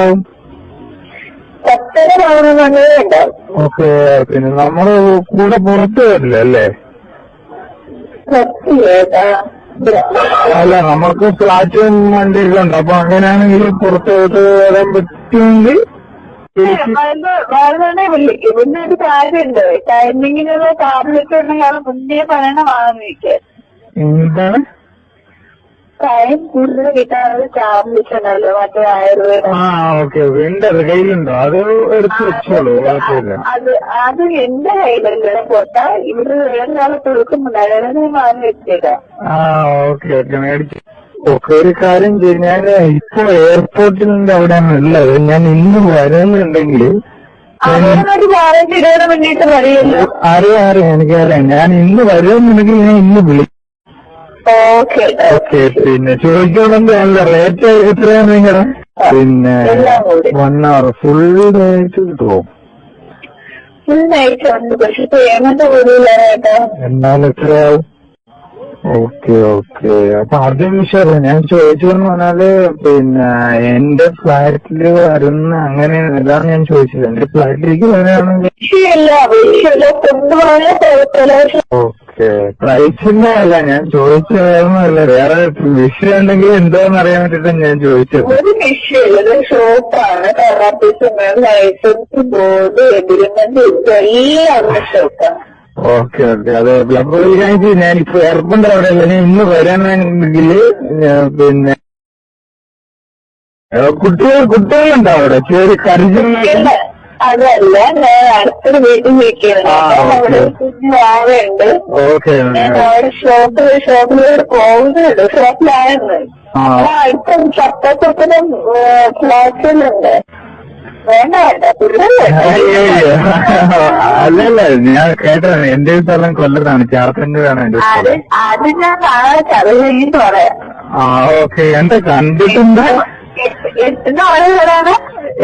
Okay. പിന്നെ നമ്മള് കൂടെ പുറത്ത് വരില്ല അല്ലേ? അല്ല, നമുക്ക് ഫ്ലാറ്റും വണ്ടിയൊക്കെ ഉണ്ട്. അപ്പൊ അങ്ങനെയാണെങ്കിൽ പുറത്തോട്ട് വരാൻ പറ്റുമെങ്കിൽ വളരെ വിളിക്കും. പിന്നെ ഒരു കാര്യമുണ്ട്, ടൈമിങ്ങിനുള്ള ടാബ്ലറ്റ് ഉണ്ടെങ്കിൽ മുന്നേ പറയണമാണെന്ന് എന്താണ് ടൈം കൂടുതൽ കിട്ടാനുള്ള ടാബ്ലറ്റ് ഉണ്ടല്ലോ, മറ്റേ ആയുർവേദം. ഓക്കെ. ഉണ്ട്, കയ്യിലുണ്ടോ? അത് എടുത്ത് വെച്ചോളൂ, കുഴപ്പമില്ല. അത് എന്റെ കയ്യിലല്ലേ പൊട്ടാ, ഇവിടെ വേറൊരാളെ കൊടുക്കുന്നുണ്ടായിരുന്നു, വാങ്ങി വെച്ചേക്കാം. ഓക്കെ ഓക്കെ, മേടിച്ചു. ഓക്കെ, ഒരു കാര്യം ചെയ്യും. ഞാൻ ഇപ്പൊ എയർപോർട്ടിന്റെ അവിടെയാണ് ഉള്ളത്. ഞാൻ ഇന്ന് വരുന്നുണ്ടെങ്കിൽ മുന്നേറ്റ് പറയുമല്ലോ. അറിയാം, എനിക്കറിയാം. ഞാൻ ഇന്ന് വരുന്നുണ്ടെങ്കിൽ ഞാൻ ഇന്ന് വിളിക്കും. ഓക്കെ. പിന്നെ ചോദിക്കണമെങ്കിൽ അല്ല, റേറ്റ് എത്രയാണ് നിങ്ങളുടെ? പിന്നെ 1 hour ഫുൾ നൈറ്റ് കിട്ടുമോ? ഫുൾ നൈറ്റ് ഉണ്ട്, പക്ഷെ പേയ്മെന്റ് കൂടിയില്ല കേട്ടോ. എന്നാൽ എത്രയാവും? ഓക്കെ. അപ്പൊ അത് വിഷയമല്ല. ഞാൻ ചോദിച്ചതെന്ന് പറഞ്ഞാല് പിന്നെ എന്റെ ഫ്ലാറ്റില് വരുന്ന അങ്ങനെ അതാണ് ഞാൻ ചോദിച്ചത്. എന്റെ ഫ്ലാറ്റിലേക്ക് വരികയാണെങ്കിൽ ഓക്കെ. പ്രൈസിന്റെ അല്ല ഞാൻ ചോദിച്ചതൊന്നുമല്ല, വേറെ വിഷയം ഉണ്ടെങ്കിൽ എന്തോന്ന് അറിയാൻ വേണ്ടിട്ടാണ് ഞാൻ ചോദിച്ചത്. ഒരു വിഷയമില്ല, ഷോപ്പാണ്. തെറാപ്പിസ്റ്റ്, ലൈസൻസ്, ബോർഡ്, എഗ്രിമെന്റ് എല്ലാം ഷോപ്പാണ്. ഓക്കെ. അതെ, അപ്പൊ ഞാനിപ്പോ എയർപോർട്ട് അവിടെ അല്ല, ഞാൻ ഇന്ന് വരാനാണെങ്കിൽ പിന്നെ കുട്ടികളുണ്ടോ അവിടെ? ചെറിയ കരുതൽ അതല്ല, ഞാൻ അടുത്തൊരു വീട്ടിൽ വിളിക്കുകയാണ്. അവിടെ കുഞ്ഞുണ്ട്. ഓക്കെ. അവിടെ ഷോപ്പിലൂടെ പോകുന്നുണ്ട്. ഷോപ്പിലായിരുന്നു. അടുത്ത ചട്ടപ്പുറത്തിനും ഫ്ലാറ്റിലുണ്ട്. അല്ലല്ല, ഞാൻ കേട്ടതാണ്. എന്റെ സ്ഥലം കൊല്ലത്താണ്, ചാത്തന്നൂരാണ് എന്റെ സ്ഥലം. അത് ഞാൻ നാളെ ചതഞ്ഞു പറയാം. ഓക്കെ. എന്താ കണ്ടിട്ടുണ്ടോ?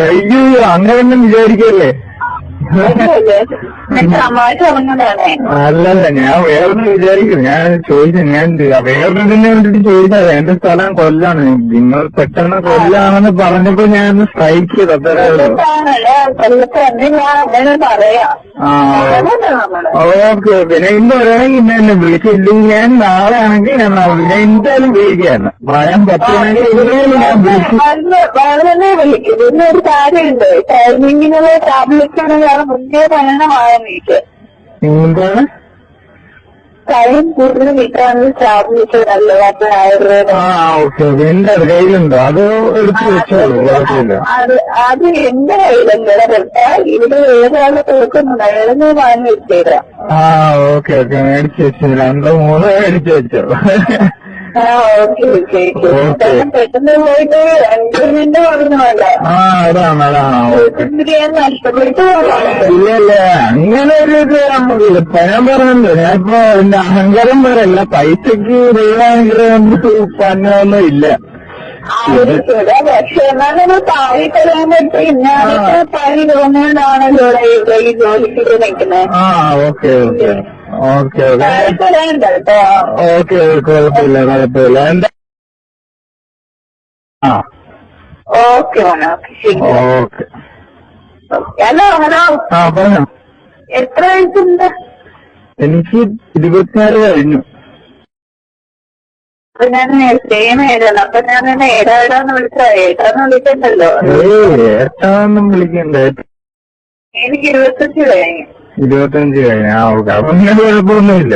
അയ്യോ, അങ്ങനെയൊന്നും വിചാരിക്കല്ലേ. അല്ലല്ല, ഞാൻ വേറൊന്നും വിചാരിക്കും. ഞാൻ ചോദിച്ചത്, ഞാൻ വേറൊന്നിനെ വേണ്ടിട്ട് ചോദിച്ചത്. എന്റെ സ്ഥലം കൊല്ലാണ്. നിങ്ങൾ പെട്ടെന്ന് കൊല്ലാണെന്ന് പറഞ്ഞപ്പോ ഞാൻ സ്ട്രൈക്ക് ചെയ്ത്. അത്രേ ഉള്ളൂ. ഓക്കെ. പിന്നെ ഇന്ന് വരണമെങ്കിൽ ഇന്ന് തന്നെ വിളിച്ചില്ലെങ്കിൽ ഞാൻ നാളെ ആണെങ്കിൽ ഞാൻ എന്തായാലും വിളിക്കാണ്. പറയാൻ പറ്റുകയാണെങ്കിൽ ഇന്നേലും ഞാൻ വിളിക്കും. വളരെ വിളിക്കും. പിന്നെ ഒരു കാര്യമുണ്ട്, ടൈമിങ്ങിനുള്ള ടാബ്ലറ്റ് ആണെങ്കിൽ മുന്നേ പറയണമാണെന്ന്. എന്താണ് ടൈം കൂടുതൽ കിട്ടാനുള്ള ടാബ്ലറ്റ് ഉണ്ടല്ലോ, മറ്റേ ആയുർവേദം. ഓക്കെ. എന്റെ കയ്യിലുണ്ടോ? അത് എടുത്ത് വെച്ചോളൂ, കുഴപ്പമില്ല. അത് എന്റെ കയ്യിലല്ലേ കേട്ടാ, ഇവിടെ ഏതൊരാളെ കൊടുക്കുന്നുണ്ടായിരുന്നു, വാങ്ങി വെച്ചേരാം. ഓക്കെ. മേടിച്ചു വെച്ചു, 2-3 മേടിച്ചു വെച്ചോ. പെട്ടെന്ന് പോയിട്ട് 2 മിനിറ്റ് പറഞ്ഞു വേണ്ട. നഷ്ടപ്പെട്ടു. ഇല്ലല്ല, അങ്ങനെ ഒരു ഇത് നമുക്കില്ല. ഞാൻ പറഞ്ഞല്ലോ, ഞാനിപ്പോ എന്റെ അഹങ്കാരം പറയല്ല, പൈസക്ക് ദൈവാനുഗ്രഹം പന്നൊന്നും ഇല്ല. പക്ഷെ എന്നാലും താഴെ തരാൻ പറ്റും. ഞാനൊക്കെ പണി തോന്നുന്നതാണല്ലോ ഈ ജോലിക്ക് നിൽക്കുന്നത്. ഓക്കെ. കുഴപ്പമില്ല. എന്താ ഓക്കെ. ഹലോ. പറഞ്ഞോ. എത്ര വയസ്സുണ്ട്? എനിക്ക് 26 കഴിഞ്ഞു. അപ്പൊ ഞാൻ സെയിം ഏതാണ്. അപ്പൊ ഞാൻ ഏടാന്ന് വിളിച്ചാ ഏട്ടാന്ന് വിളിക്കണ്ടല്ലോ. ഏട്ടാന്നും വിളിക്കണ്ട. എനിക്ക് 25 കഴിഞ്ഞു. 25 കഴിഞ്ഞു. ഓക്കെ. അപ്പൊ പിന്നെ കുഴപ്പമൊന്നുമില്ല.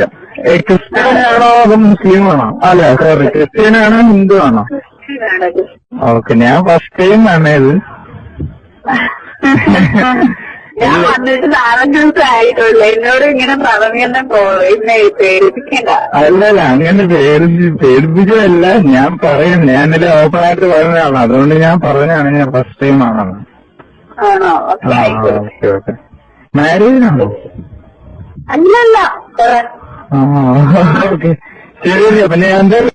ക്രിസ്ത്യാനാണോ അതോ മുസ്ലിമാണോ? അല്ല, സോറി, ക്രിസ്ത്യനാണോ ഹിന്ദു ആണോ? ഓക്കെ. ഞാൻ ഫസ്റ്റ് ടൈം ആണ് ഇത്. ഞാൻ വന്നിട്ട് 4 ദിവസം ആയിട്ടുള്ളൂ. എന്നോട് ഇങ്ങനെ പറഞ്ഞെന്നെ ഇന്നെ പേടിപ്പിക്കണ്ട. അല്ലല്ല, അങ്ങനെ പേടിപ്പിച്ചതല്ല. ഞാൻ പറയും, ഞാൻ ഇന്നലെ ഓപ്പൺ ആയിട്ട് പറഞ്ഞതാണ്. അതുകൊണ്ട് ഞാൻ പറഞ്ഞാണ് ഞാൻ ഫസ്റ്റ് ടൈം ആണെന്ന്. ആണോ? ഓക്കെ. മാരീഡാണോ? അല്ലല്ല. ഓക്കെ. ശരി. അപ്പൊ ഞാൻ എന്തായാലും